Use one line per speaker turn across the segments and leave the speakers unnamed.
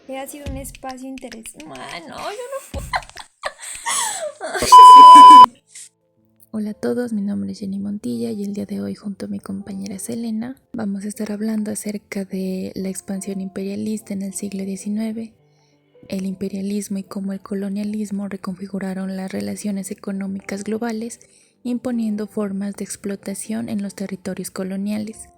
Ha sido un espacio interesante. No, yo no.
Hola a todos, mi nombre es Jenny Montilla y el día de hoy junto a mi compañera Selena vamos a estar hablando acerca de la expansión imperialista en el siglo XIX, el imperialismo y cómo el colonialismo reconfiguraron las relaciones económicas globales, imponiendo formas de explotación en los territorios coloniales,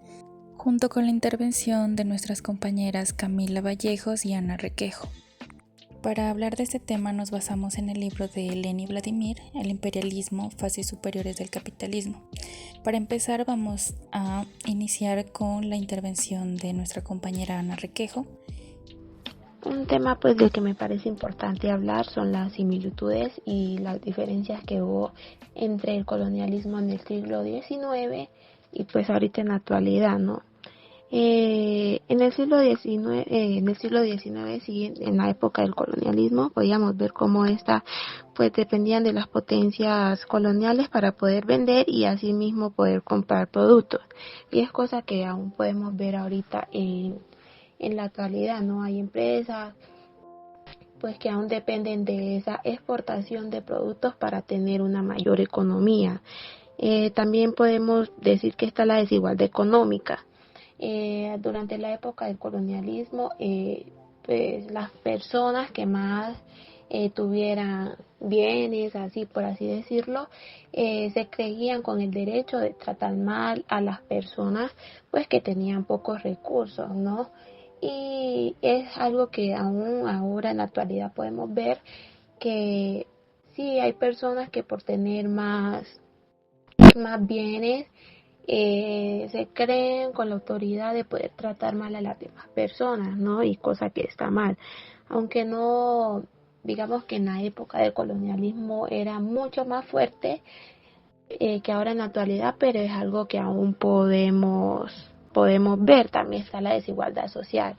junto con la intervención de nuestras compañeras Camila Vallejos y Ana Requejo. Para hablar de este tema nos basamos en el libro de Lenin Vladimir, El imperialismo, fases superiores del capitalismo. Para empezar vamos a iniciar con la intervención de nuestra compañera Ana Requejo.
Un tema del que me parece importante hablar son las similitudes y las diferencias que hubo entre el colonialismo en el siglo XIX y ahorita en la actualidad, ¿no? En el siglo XIX, sí, en la época del colonialismo, podíamos ver cómo dependían de las potencias coloniales para poder vender y asimismo poder comprar productos. Y es cosa que aún podemos ver ahorita en la actualidad, ¿no? Hay empresas que aún dependen de esa exportación de productos para tener una mayor economía. También podemos decir que está la desigualdad económica. Durante la época del colonialismo, las personas que más tuvieran bienes, así por así decirlo, se creían con el derecho de tratar mal a las personas que tenían pocos recursos, ¿no? Y es algo que aún ahora en la actualidad podemos ver que sí hay personas que por tener más bienes se creen con la autoridad de poder tratar mal a las demás personas, ¿no? Y cosa que está mal. Aunque no, digamos que en la época del colonialismo era mucho más fuerte que ahora en la actualidad, pero es algo que aún podemos ver. También está la desigualdad social.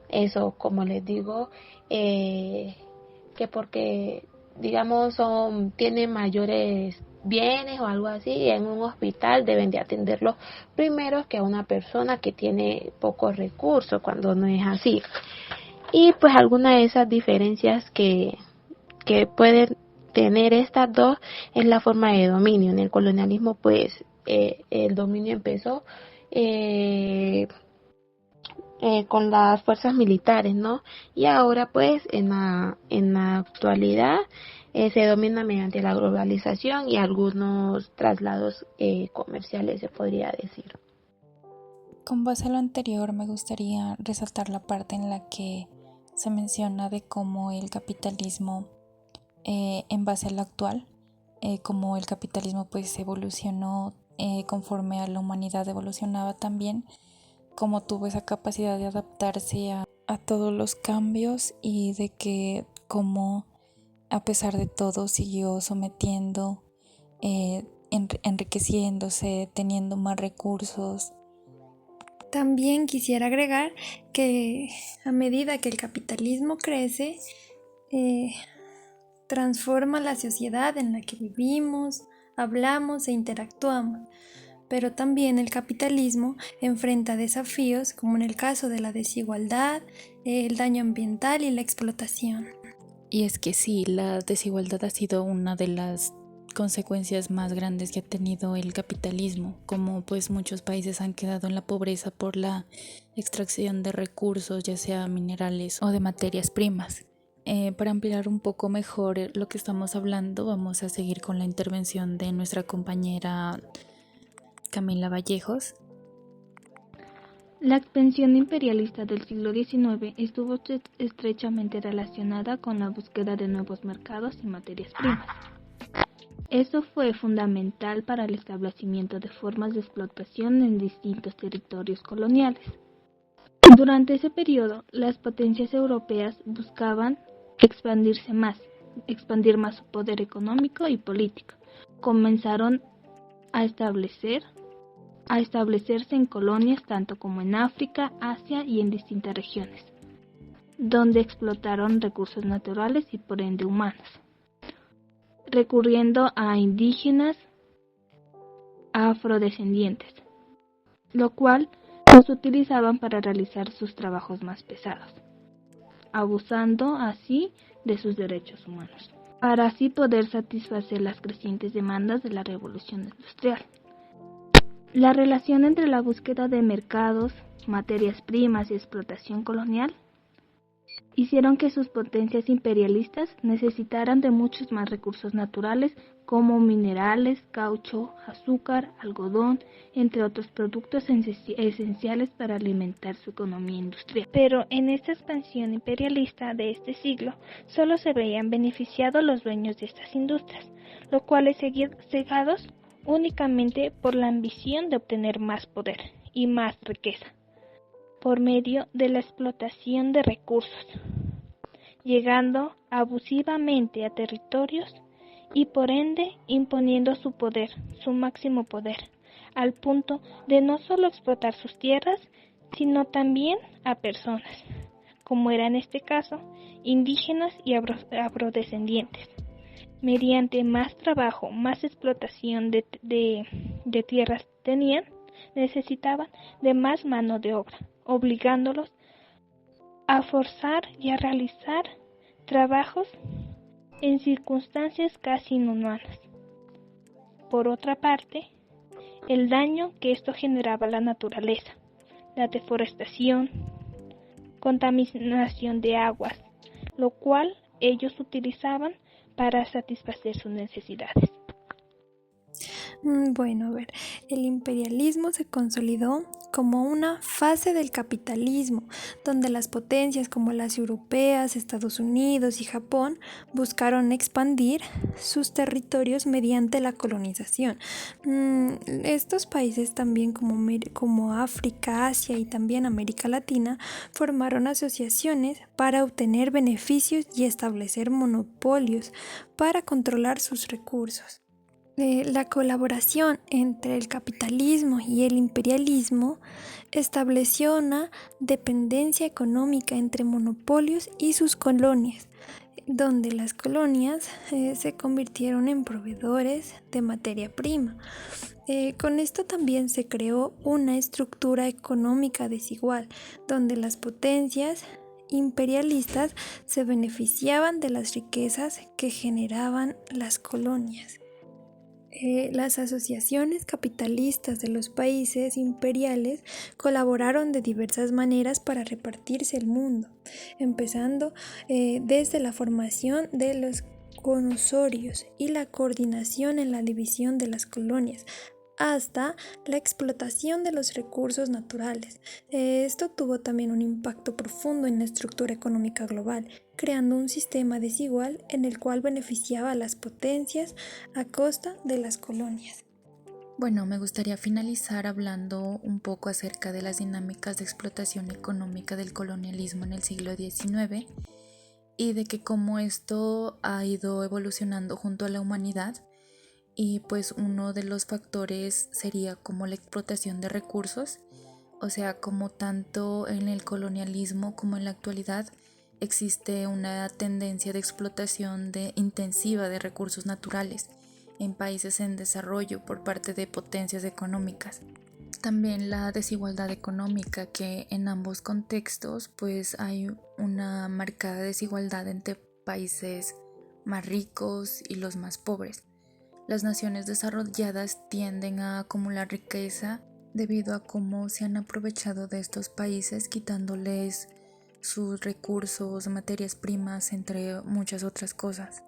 Eso, como les digo, que porque, digamos, tienen mayores bienes o algo así, en un hospital deben de atenderlo primero que a una persona que tiene pocos recursos, cuando no es así. Y alguna de esas diferencias que pueden tener estas dos es la forma de dominio. En el colonialismo, el dominio empezó con las fuerzas militares, ¿no? Y ahora en la actualidad se domina mediante la globalización y algunos traslados comerciales, se podría decir.
Con base a lo anterior me gustaría resaltar la parte en la que se menciona de cómo el capitalismo, en base a lo actual, como el capitalismo pues evolucionó conforme a la humanidad evolucionaba también, como tuvo esa capacidad de adaptarse a todos los cambios y de que como a pesar de todo siguió sometiendo, enriqueciéndose, teniendo más recursos.
También quisiera agregar que a medida que el capitalismo crece, transforma la sociedad en la que vivimos, hablamos e interactuamos. Pero también el capitalismo enfrenta desafíos como en el caso de la desigualdad, el daño ambiental y la explotación.
Y es que sí, la desigualdad ha sido una de las consecuencias más grandes que ha tenido el capitalismo, como pues muchos países han quedado en la pobreza por la extracción de recursos, ya sea minerales o de materias primas. Para ampliar un poco mejor lo que estamos hablando, vamos a seguir con la intervención de nuestra compañera Camila Vallejos.
La expansión imperialista del siglo XIX estuvo estrechamente relacionada con la búsqueda de nuevos mercados y materias primas. Esto fue fundamental para el establecimiento de formas de explotación en distintos territorios coloniales. Durante ese periodo, las potencias europeas buscaban expandir más su poder económico y político. Comenzaron a establecerse en colonias tanto como en África, Asia y en distintas regiones, donde explotaron recursos naturales y por ende humanos, recurriendo a indígenas afrodescendientes, lo cual los utilizaban para realizar sus trabajos más pesados. abusando así de sus derechos humanos, para así poder satisfacer las crecientes demandas de la revolución industrial. La relación entre la búsqueda de mercados, materias primas y explotación colonial hicieron que sus potencias imperialistas necesitaran de muchos más recursos naturales como minerales, caucho, azúcar, algodón, entre otros productos esenciales para alimentar su economía industrial. Pero en esta expansión imperialista de este siglo solo se veían beneficiados los dueños de estas industrias, los cuales seguían cegados únicamente por la ambición de obtener más poder y más riqueza por medio de la explotación de recursos, llegando abusivamente a territorios y por ende imponiendo su poder, su máximo poder, al punto de no solo explotar sus tierras, sino también a personas, como era en este caso, indígenas y afrodescendientes. Mediante más trabajo, más explotación de tierras tenían, necesitaban de más mano de obra, obligándolos a forzar y a realizar trabajos en circunstancias casi inhumanas. Por otra parte, el daño que esto generaba a la naturaleza, la deforestación, contaminación de aguas, lo cual ellos utilizaban para satisfacer sus necesidades.
Bueno, a ver, el imperialismo se consolidó como una fase del capitalismo, donde las potencias como las europeas, Estados Unidos y Japón buscaron expandir sus territorios mediante la colonización. Estos países también como África, Asia y también América Latina formaron asociaciones para obtener beneficios y establecer monopolios para controlar sus recursos. La colaboración entre el capitalismo y el imperialismo estableció una dependencia económica entre monopolios y sus colonias, donde las colonias se convirtieron en proveedores de materia prima. Con esto también se creó una estructura económica desigual, donde las potencias imperialistas se beneficiaban de las riquezas que generaban las colonias. Las asociaciones capitalistas de los países imperiales colaboraron de diversas maneras para repartirse el mundo, empezando desde la formación de los conosorios y la coordinación en la división de las colonias, hasta la explotación de los recursos naturales. Esto tuvo también un impacto profundo en la estructura económica global, creando un sistema desigual en el cual beneficiaba a las potencias a costa de las colonias.
Bueno, me gustaría finalizar hablando un poco acerca de las dinámicas de explotación económica del colonialismo en el siglo XIX y de que cómo esto ha ido evolucionando junto a la humanidad. Y pues uno de los factores sería como la explotación de recursos, o sea, como tanto en el colonialismo como en la actualidad existe una tendencia de explotación intensiva de recursos naturales en países en desarrollo por parte de potencias económicas. También la desigualdad económica, que en ambos contextos pues hay una marcada desigualdad entre países más ricos y los más pobres. Las naciones desarrolladas tienden a acumular riqueza debido a cómo se han aprovechado de estos países, quitándoles sus recursos, materias primas, entre muchas otras cosas.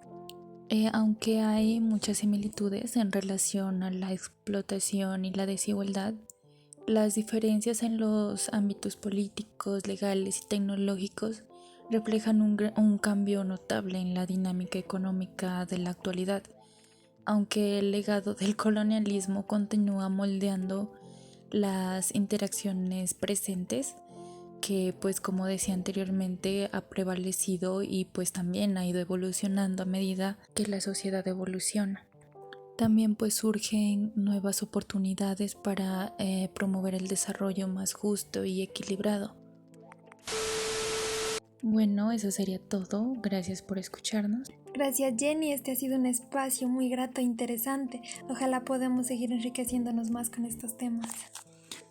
Aunque hay muchas similitudes en relación a la explotación y la desigualdad, las diferencias en los ámbitos políticos, legales y tecnológicos reflejan un cambio notable en la dinámica económica de la actualidad. Aunque el legado del colonialismo continúa moldeando las interacciones presentes, que pues como decía anteriormente ha prevalecido y pues también ha ido evolucionando a medida que la sociedad evoluciona. También pues surgen nuevas oportunidades para promover el desarrollo más justo y equilibrado. Bueno, eso sería todo. Gracias por escucharnos.
Gracias, Jenny, este ha sido un espacio muy grato e interesante. Ojalá podamos seguir enriqueciéndonos más con estos temas.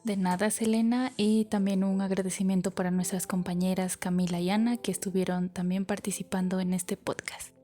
De nada, Selena, y también un agradecimiento para nuestras compañeras Camila y Ana, que estuvieron también participando en este podcast.